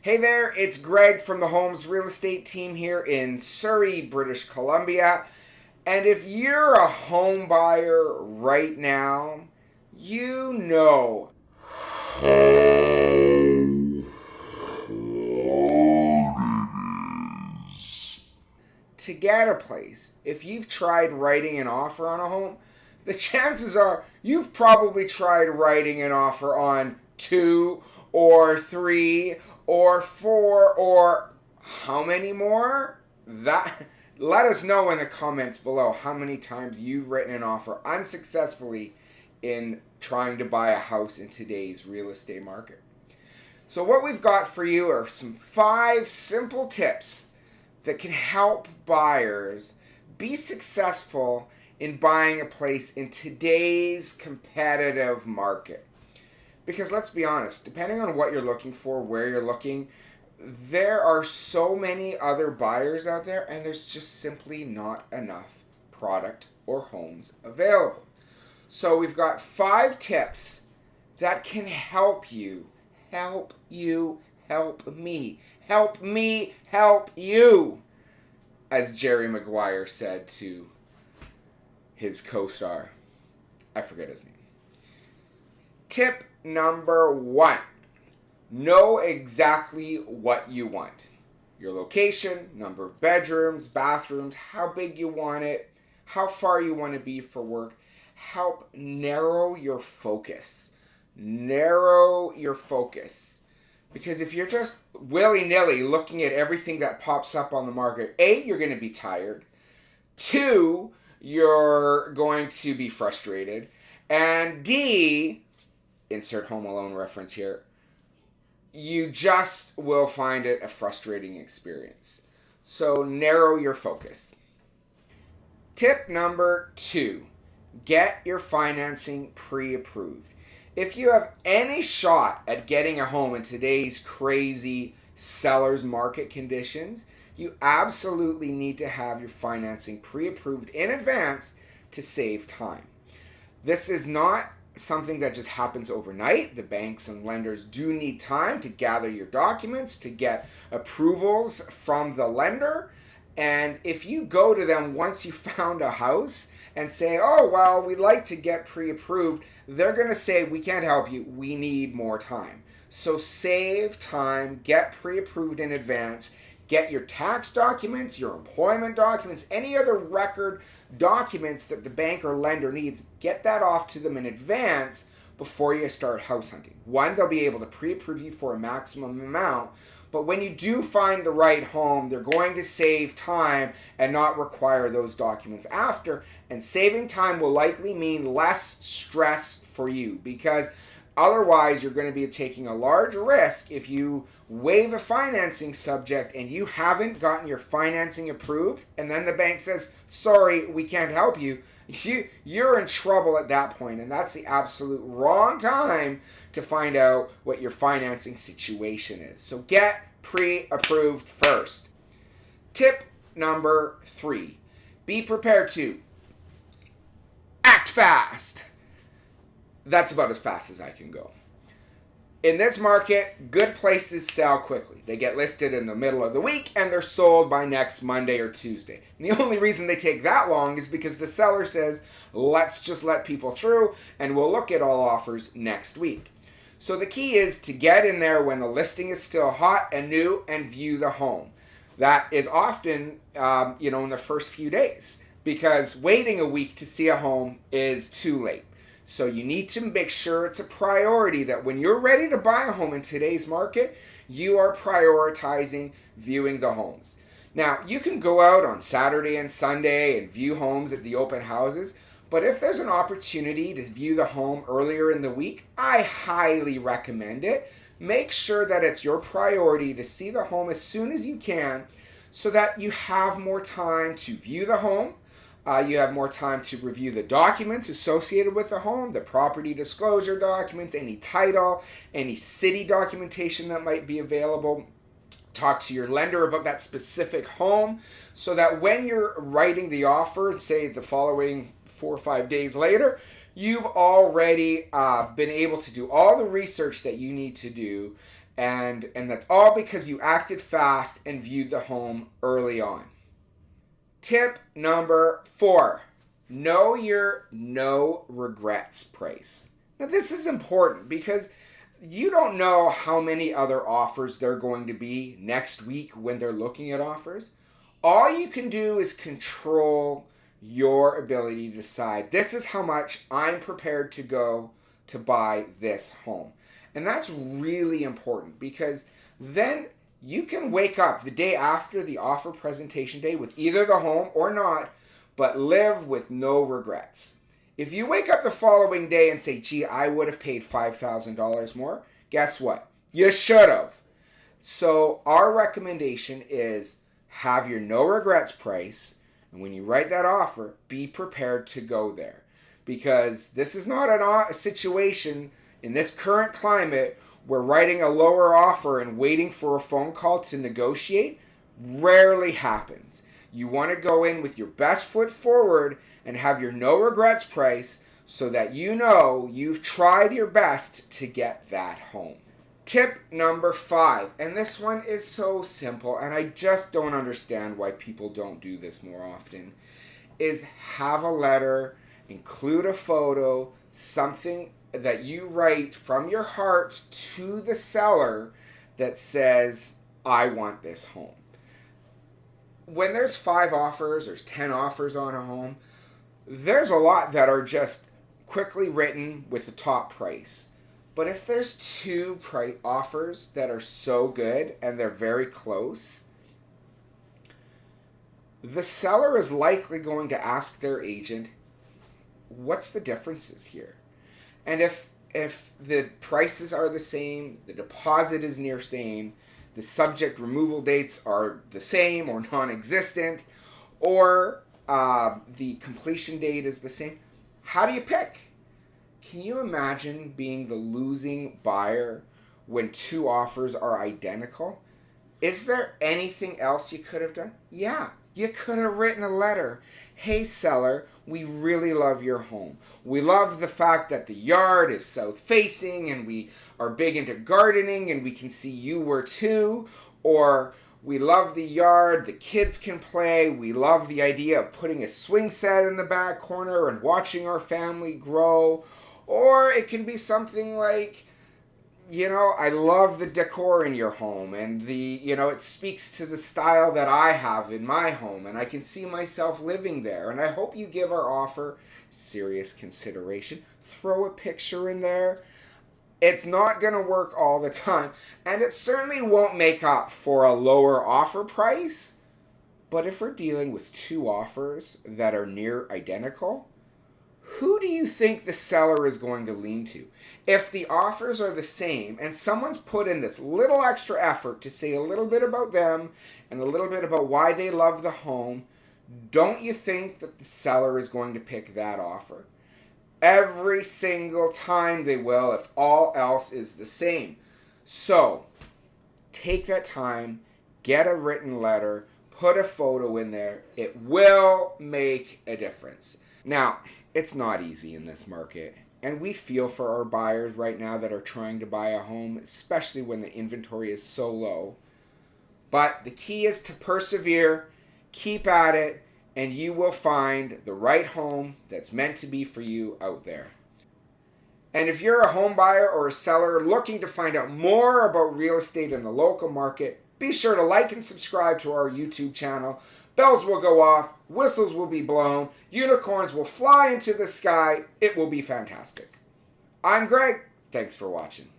Hey there, it's Greg from the Homes Real Estate Team here in Surrey, British Columbia. And if you're a home buyer right now, you know to get a place, if you've tried writing an offer on a home, the chances are you've probably tried writing an offer on two or three or four or how many more? That let us know in the comments below how many times you've written an offer unsuccessfully in trying to buy a house in today's real estate market. So what we've got for you are some 5 simple tips that can help buyers be successful in buying a place in today's competitive market. Because let's be honest, depending on what you're looking for, where you're looking, there are so many other buyers out there and there's just simply not enough product or homes available. So we've got 5 tips that can help you, help me, help you, as Jerry Maguire said to his co-star. I forget his name. Tip number 1. Know exactly what you want. Your location, number of bedrooms, bathrooms, how big you want it, how far you want to be for work. Help narrow your focus. Narrow your focus. Because if you're just willy-nilly looking at everything that pops up on the market, A, you're going to be tired. 2, you're going to be frustrated. And D, insert Home Alone reference here, you just will find it a frustrating experience. So narrow your focus. Tip number 2, get your financing pre-approved. If you have any shot at getting a home in today's crazy seller's market conditions, you absolutely need to have your financing pre-approved in advance to save time. This is not something that just happens overnight. The banks and lenders do need time to gather your documents, to get approvals from the lender. And if you go to them once you found a house and say, oh, well, we'd like to get pre-approved, they're going to say, we can't help you. We need more time. So save time, get pre-approved in advance, get your tax documents, your employment documents, any other record documents that the bank or lender needs, get that off to them in advance before you start house hunting. 1, they'll be able to pre-approve you for a maximum amount, but when you do find the right home, they're going to save time and not require those documents after. And saving time will likely mean less stress for you, because otherwise you're going to be taking a large risk if you waive a financing subject and you haven't gotten your financing approved, and then the bank says, sorry, we can't help you. You're in trouble at that point, and that's the absolute wrong time to find out what your financing situation is. So get pre-approved first. Tip number 3, be prepared to act fast. That's about as fast as I can go. In this market, good places sell quickly. They get listed in the middle of the week and they're sold by next Monday or Tuesday. And the only reason they take that long is because the seller says, let's just let people through and we'll look at all offers next week. So the key is to get in there when the listing is still hot and new and view the home. That is often, in the first few days, because waiting a week to see a home is too late. So you need to make sure it's a priority that when you're ready to buy a home in today's market, you are prioritizing viewing the homes. Now, you can go out on Saturday and Sunday and view homes at the open houses, but if there's an opportunity to view the home earlier in the week, I highly recommend it. Make sure that it's your priority to see the home as soon as you can so that you have more time to view the home. You have more time to review the documents associated with the home, the property disclosure documents, any title, any city documentation that might be available. Talk to your lender about that specific home so that when you're writing the offer, say the following 4 or 5 days later, you've already been able to do all the research that you need to do And that's all because you acted fast and viewed the home early on. Tip number 4, know your no regrets price. Now this is important because you don't know how many other offers there are going to be next week when they're looking at offers. All you can do is control your ability to decide, this is how much I'm prepared to go to buy this home. And that's really important because then you can wake up the day after the offer presentation day with either the home or not, but live with no regrets. If you wake up the following day and say, gee, I would have paid $5,000 more, guess what? You should have. So our recommendation is have your no regrets price, and when you write that offer, be prepared to go there. Because this is not a situation in this current climate where writing a lower offer and waiting for a phone call to negotiate rarely happens. You want to go in with your best foot forward and have your no regrets price so that you know you've tried your best to get that home. Tip number 5, and this one is so simple, and I just don't understand why people don't do this more often, is have a letter, include a photo, something that you write from your heart to the seller that says, I want this home. When there's 5 offers, there's 10 offers on a home, there's a lot that are just quickly written with the top price. But if there's 2 offers that are so good and they're very close, the seller is likely going to ask their agent, what's the differences here? And if the prices are the same, the deposit is near same, the subject removal dates are the same or non-existent, or the completion date is the same, how do you pick? Can you imagine being the losing buyer when 2 offers are identical? Is there anything else you could have done? Yeah, you could have written a letter. Hey seller, we really love your home. We love the fact that the yard is south facing and we are big into gardening and we can see you were too. Or we love the yard, the kids can play. We love the idea of putting a swing set in the back corner and watching our family grow. Or it can be something like, I love the decor in your home and it speaks to the style that I have in my home and I can see myself living there and I hope you give our offer serious consideration. Throw a picture in there. It's not going to work all the time and it certainly won't make up for a lower offer price. But if we're dealing with 2 offers that are near identical, who do you think the seller is going to lean to? If the offers are the same and someone's put in this little extra effort to say a little bit about them and a little bit about why they love the home, don't you think that the seller is going to pick that offer? Every single time they will, if all else is the same. So, take that time, get a written letter, put a photo in there. It will make a difference. Now, it's not easy in this market, and we feel for our buyers right now that are trying to buy a home, especially when the inventory is so low. But the key is to persevere, keep at it, and you will find the right home that's meant to be for you out there. And if you're a home buyer or a seller looking to find out more about real estate in the local market, be sure to like and subscribe to our YouTube channel. Bells will go off, whistles will be blown, unicorns will fly into the sky. It will be fantastic. I'm Greg. Thanks for watching.